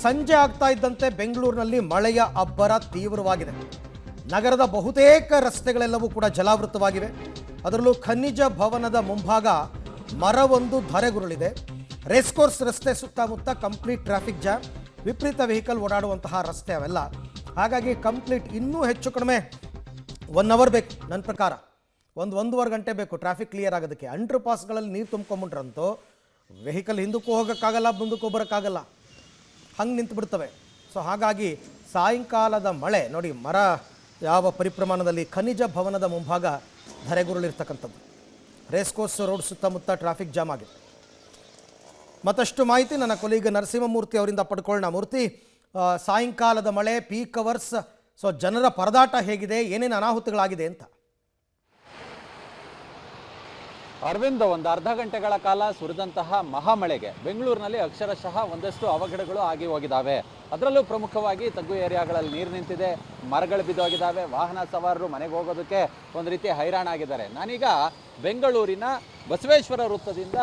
ಸಂಜೆ ಆಗ್ತಾ ಇದ್ದಂತೆ ಬೆಂಗಳೂರಿನಲ್ಲಿ ಮಳೆಯ ಅಬ್ಬರ ತೀವ್ರವಾಗಿದೆ. ನಗರದ ಬಹುತೇಕ ರಸ್ತೆಗಳೆಲ್ಲವೂ ಕೂಡ ಜಲಾವೃತವಾಗಿವೆ. ಅದರಲ್ಲೂ ಖನಿಜ ಭವನದ ಮುಂಭಾಗ ಮರವೊಂದು ಧರೆಗುರುಳಿದೆ. ರೇಸ್ಕೋರ್ಸ್ ರಸ್ತೆ ಸುತ್ತಮುತ್ತ ಕಂಪ್ಲೀಟ್ ಟ್ರಾಫಿಕ್ ಜಾಮ್, ವಿಪರೀತ ವೆಹಿಕಲ್ ಓಡಾಡುವಂತಹ ರಸ್ತೆ ಅವೆಲ್ಲ. ಹಾಗಾಗಿ ಕಂಪ್ಲೀಟ್ ಇನ್ನೂ ಹೆಚ್ಚು ಕಡಿಮೆ 1 ಅವರ್ ಬೇಕು ನನ್ನ ಪ್ರಕಾರ. 1-1.5 ಗಂಟೆ ಬೇಕು ಟ್ರಾಫಿಕ್ ಕ್ಲಿಯರ್ ಆಗೋದಕ್ಕೆ. ಅಂಡರ್ ಪಾಸ್ಗಳಲ್ಲಿ ನೀರು ತುಂಬ್ಕೊಂಬಿಟ್ರಂತೂ ವೆಹಿಕಲ್ ಹಿಂದಕ್ಕೂ ಹೋಗೋಕ್ಕಾಗಲ್ಲ, ಮುಂದಕ್ಕೂ ಬರೋಕ್ಕಾಗಲ್ಲ, ಹಂಗೆ ನಿಂತು ಬಿಡ್ತವೆ. ಸೊ ಹಾಗಾಗಿ ಸಾಯಂಕಾಲದ ಮಳೆ ನೋಡಿ, ಮರ ಯಾವ ಪರಿಪ್ರಮಾಣದಲ್ಲಿ ಖನಿಜ ಭವನದ ಮುಂಭಾಗ ಧರೆಗುರುಳಿರ್ತಕ್ಕಂಥದ್ದು. ರೇಸ್ಕೋರ್ಸ್ ರೋಡ್ ಸುತ್ತಮುತ್ತ ಟ್ರಾಫಿಕ್ ಜಾಮ್ ಆಗಿದೆ. ಮತ್ತಷ್ಟು ಮಾಹಿತಿ ನನ್ನ ಕೊಲೀಗ ನರಸಿಂಹಮೂರ್ತಿ ಅವರಿಂದ ಪಡ್ಕೊಳ್ಳೋಣ. ಮೂರ್ತಿ, ಸಾಯಂಕಾಲದ ಮಳೆ, ಪೀಕ್ ಅವರ್ಸ್, ಸೊ ಜನರ ಪರದಾಟ ಹೇಗಿದೆ, ಏನೇನು ಅನಾಹುತಗಳಾಗಿದೆ ಅಂತ? ಅರವಿಂದ್, ಒಂದು ಅರ್ಧ ಗಂಟೆಗಳ ಕಾಲ ಸುರಿದಂತಹ ಮಹಾಮಳೆಗೆ ಬೆಂಗಳೂರಿನಲ್ಲಿ ಅಕ್ಷರಶಃ ಒಂದಷ್ಟು ಅವಘಡಗಳು ಆಗಿ ಹೋಗಿದ್ದಾವೆ. ಅದರಲ್ಲೂ ಪ್ರಮುಖವಾಗಿ ತಗ್ಗು ಏರಿಯಾಗಳಲ್ಲಿ ನೀರು ನಿಂತಿದೆ, ಮರಗಳು ಬಿದ್ದೋಗಿದ್ದಾವೆ, ವಾಹನ ಸವಾರರು ಮನೆಗೆ ಹೋಗೋದಕ್ಕೆ ಒಂದು ರೀತಿ ಹೈರಾಣ ಆಗಿದ್ದಾರೆ. ನಾನೀಗ ಬೆಂಗಳೂರಿನ ಬಸವೇಶ್ವರ ವೃತ್ತದಿಂದ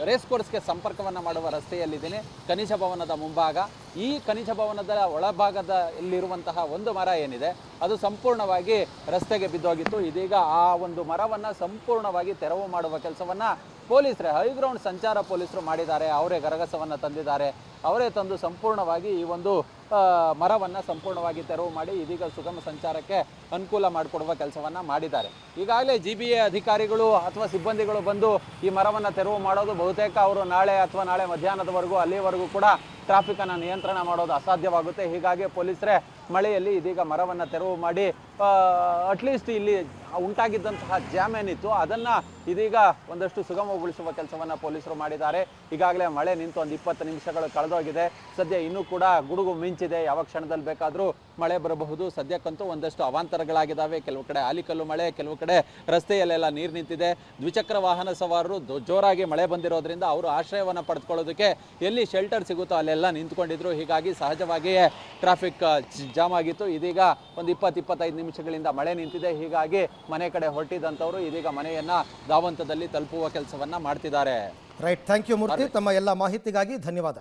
ರೇಸ್ ಕೋರ್ಸ್ಗೆ ಸಂಪರ್ಕವನ್ನು ಮಾಡುವ ರಸ್ತೆಯಲ್ಲಿದ್ದೀನಿ. ಖನಿಜ ಭವನದ ಮುಂಭಾಗ, ಈ ಖನಿಜ ಭವನದ ಒಳಭಾಗದಲ್ಲಿರುವಂತಹ ಒಂದು ಮರ ಏನಿದೆ ಅದು ಸಂಪೂರ್ಣವಾಗಿ ರಸ್ತೆಗೆ ಬಿದ್ದೋಗಿತ್ತು. ಇದೀಗ ಆ ಒಂದು ಮರವನ್ನು ಸಂಪೂರ್ಣವಾಗಿ ತೆರವು ಮಾಡುವ ಕೆಲಸವನ್ನು ಪೊಲೀಸರೇ, ಹೈಗ್ರೌಂಡ್ ಸಂಚಾರ ಪೊಲೀಸರು ಮಾಡಿದ್ದಾರೆ. ಅವರೇ ಗರಗಸವನ್ನು ತಂದಿದ್ದಾರೆ. ಅವರೇ ತಂದು ಸಂಪೂರ್ಣವಾಗಿ ಈ ಒಂದು ಮರವನ್ನು ಸಂಪೂರ್ಣವಾಗಿ ತೆರವು ಮಾಡಿ ಇದೀಗ ಸುಗಮ ಸಂಚಾರಕ್ಕೆ ಅನುಕೂಲ ಮಾಡಿಕೊಡುವ ಕೆಲಸವನ್ನು ಮಾಡಿದ್ದಾರೆ. ಈಗಾಗಲೇ GBA ಅಧಿಕಾರಿಗಳು ಅಥವಾ ಸಿಬ್ಬಂದಿಗಳು ಬಂದು ಈ ಮರವನ್ನು ತೆರವು ಮಾಡೋದು ಬಹುತೇಕ ಅವರು ನಾಳೆ ಅಥವಾ ನಾಳೆ ಮಧ್ಯಾಹ್ನದವರೆಗೂ ಅಲ್ಲಿವರೆಗೂ ಕೂಡ ಟ್ರಾಫಿಕನ್ನು ನಿಯಂತ್ರಣ ಮಾಡೋದು ಅಸಾಧ್ಯವಾಗುತ್ತೆ. ಹೀಗಾಗಿ ಪೊಲೀಸರೇ ಮಳೆಯಲ್ಲಿ ಇದೀಗ ಮರವನ್ನು ತೆರವು ಮಾಡಿ ಅಟ್ಲೀಸ್ಟ್ ಇಲ್ಲಿ ಉಂಟಾಗಿದ್ದಂತಹ ಜಾಮ್ ಏನಿತ್ತು ಅದನ್ನು ಇದೀಗ ಒಂದಷ್ಟು ಸುಗಮಗೊಳಿಸುವ ಕೆಲಸವನ್ನು ಪೊಲೀಸರು ಮಾಡಿದ್ದಾರೆ. ಈಗಾಗಲೇ ಮಳೆ ನಿಂತು ಒಂದು 20 ನಿಮಿಷಗಳು ಕಳೆದೋಗಿದೆ. ಸದ್ಯ ಇನ್ನೂ ಕೂಡ ಗುಡುಗು ಮಿಂಚಿದೆ, ಯಾವ ಕ್ಷಣದಲ್ಲಿ ಬೇಕಾದರೂ ಮಳೆ ಬರಬಹುದು. ಸದ್ಯಕ್ಕಂತೂ ಒಂದಷ್ಟು ಅವಾಂತರಗಳಾಗಿದ್ದಾವೆ. ಕೆಲವು ಕಡೆ ಆಲಿಕಲ್ಲು ಮಳೆ, ಕೆಲವು ಕಡೆ ರಸ್ತೆಯಲ್ಲೆಲ್ಲ ನೀರು ನಿಂತಿದೆ. ದ್ವಿಚಕ್ರ ವಾಹನ ಸವಾರರು ಜೋರಾಗಿ ಮಳೆ ಬಂದಿರೋದ್ರಿಂದ ಅವರು ಆಶ್ರಯವನ್ನು ಪಡೆದುಕೊಳ್ಳೋದಕ್ಕೆ ಎಲ್ಲಿ ಶೆಲ್ಟರ್ ಸಿಗುತ್ತೋ ಅಲ್ಲೆಲ್ಲ ನಿಂತ್ಕೊಂಡಿದ್ರು. ಹೀಗಾಗಿ ಸಹಜವಾಗಿಯೇ ಟ್ರಾಫಿಕ್ ಜಾಮ್ ಆಗಿತ್ತು. ಇದೀಗ ಒಂದು 20-25 ನಿಮಿಷಗಳಿಂದ ಮಳೆ ನಿಂತಿದೆ. ಹೀಗಾಗಿ ಮನೆ ಕಡೆ ಹೊರಟಿದ್ದಂಥವರು ಇದೀಗ ಮನೆಯನ್ನ ಧಾವಂತದಲ್ಲಿ ತಲುಪುವ ಕೆಲಸವನ್ನ ಮಾಡ್ತಿದ್ದಾರೆ. ರೈಟ್, ಥ್ಯಾಂಕ್ ಯು ಮೂರ್ತಿ. ತಮ್ಮ ಎಲ್ಲ ಮಾಹಿತಿಗಾಗಿ ಧನ್ಯವಾದ.